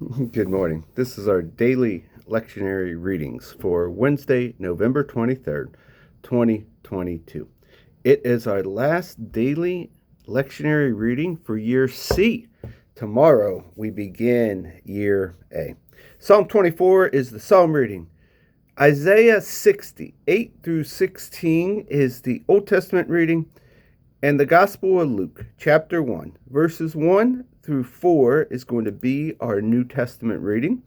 Good morning. This is our daily lectionary readings for Wednesday, November 23rd, 2022. It is our last daily lectionary reading for year C. Tomorrow we begin year A. Psalm 24 is the psalm reading. Isaiah 60, 8 through 16 is the Old Testament reading. And the Gospel of Luke, chapter 1, verses 1 through 4 is going to be our New Testament reading.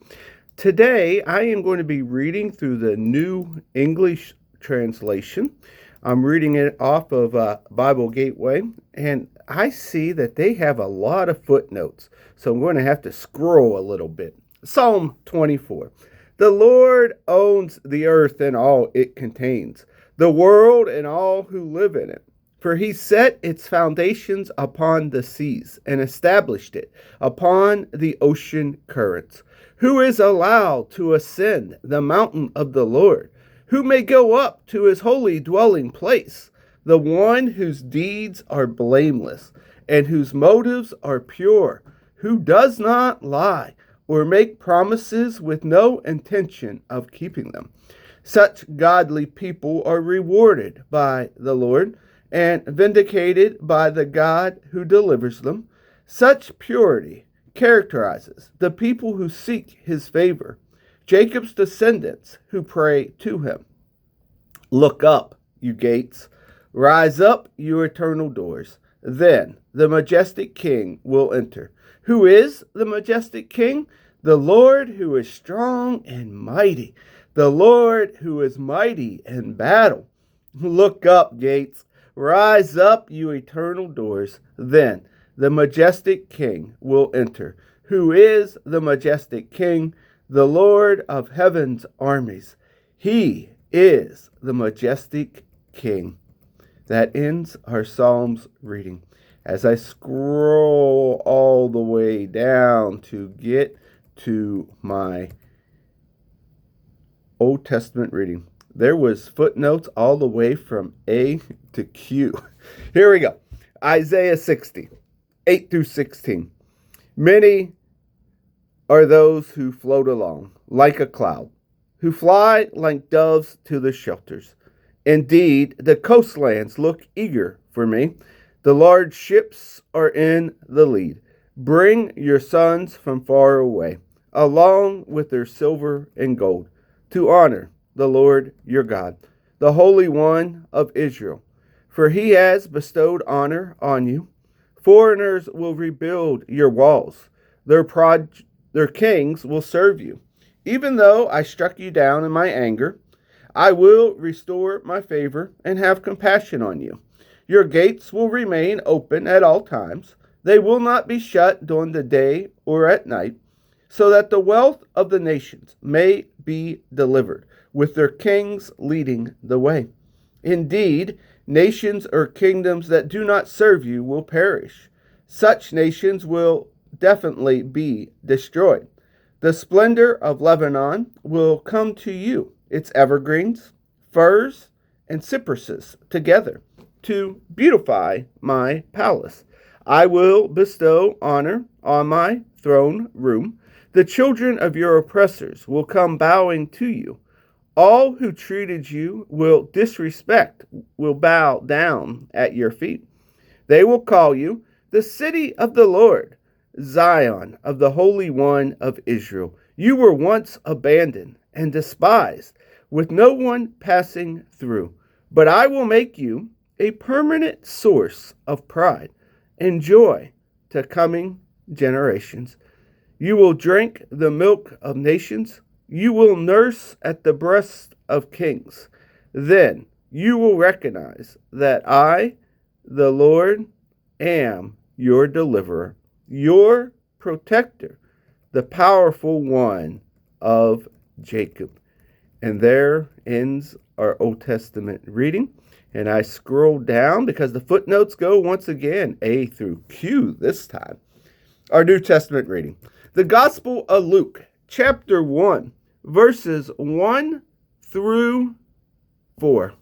Today, I am going to be reading through the New English Translation. I'm reading it off of Bible Gateway, and I see that they have a lot of footnotes, so I'm going to have to scroll a little bit. Psalm 24. The Lord owns the earth and all it contains, the world and all who live in it. For he set its foundations upon the seas and established it upon the ocean currents. Who is allowed to ascend the mountain of the Lord? Who may go up to his holy dwelling place? The one whose deeds are blameless and whose motives are pure, who does not lie or make promises with no intention of keeping them. Such godly people are rewarded by the Lord and vindicated by the God who delivers them. Such purity characterizes the people who seek his favor, Jacob's descendants who pray to him. Look up, you gates. Rise up, you eternal doors. Then the majestic King will enter. Who is the majestic King? The Lord who is strong and mighty, the Lord who is mighty in battle. Look up, gates. Rise up, you eternal doors. Then the majestic King will enter. Who is the majestic King? The Lord of heaven's armies. He is the majestic King. That ends our Psalms reading. As I scroll all the way down to get to my Old Testament reading, there was footnotes all the way from A to Q. Here we go. Isaiah 60, 8 through 16. Many are those who float along like a cloud, who fly like doves to the shelters. Indeed, the coastlands look eager for me. The large ships are in the lead. Bring your sons from far away, along with their silver and gold, to honor the Lord your God, the Holy One of Israel. For he has bestowed honor on you. Foreigners will rebuild your walls. Their kings will serve you. Even though I struck you down in my anger, I will restore my favor and have compassion on you. Your gates will remain open at all times. They will not be shut during the day or at night, so that the wealth of the nations may be delivered, with their kings leading the way. Indeed, nations or kingdoms that do not serve you will perish. Such nations will definitely be destroyed. The splendor of Lebanon will come to you, its evergreens, firs, and cypresses together, to beautify my palace. I will bestow honor on my throne room. The children of your oppressors will come bowing to you. All who treated you will bow down at your feet. They will call you the city of the Lord, Zion of the Holy One of Israel. You were once abandoned and despised, with no one passing through. But I will make you a permanent source of pride and joy to coming generations. You will drink the milk of nations. You will nurse at the breast of kings. Then you will recognize that I, the Lord, am your deliverer, your protector, the powerful one of Jacob. And there ends our Old Testament reading. And I scroll down because the footnotes go once again, A through Q this time. Our New Testament reading. The Gospel of Luke, chapter 1, verses 1 through 4.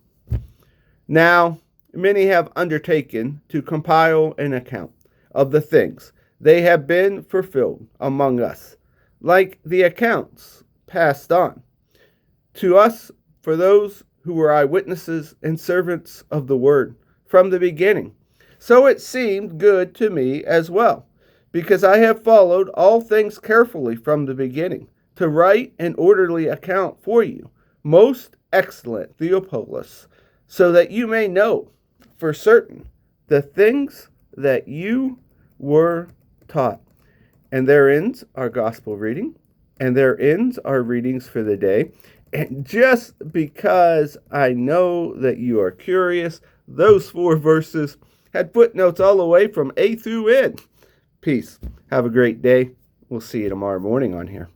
Now, many have undertaken to compile an account of the things they have been fulfilled among us, like the accounts passed on to us for those who were eyewitnesses and servants of the word from the beginning. So it seemed good to me as well, because I have followed all things carefully from the beginning, to write an orderly account for you, most excellent Theophilus, so that you may know for certain the things that you were taught. And there ends our gospel reading, and there ends our readings for the day. And just because I know that you are curious, those 4 verses had footnotes all the way from A through N. Peace. Have a great day. We'll see you tomorrow morning on here.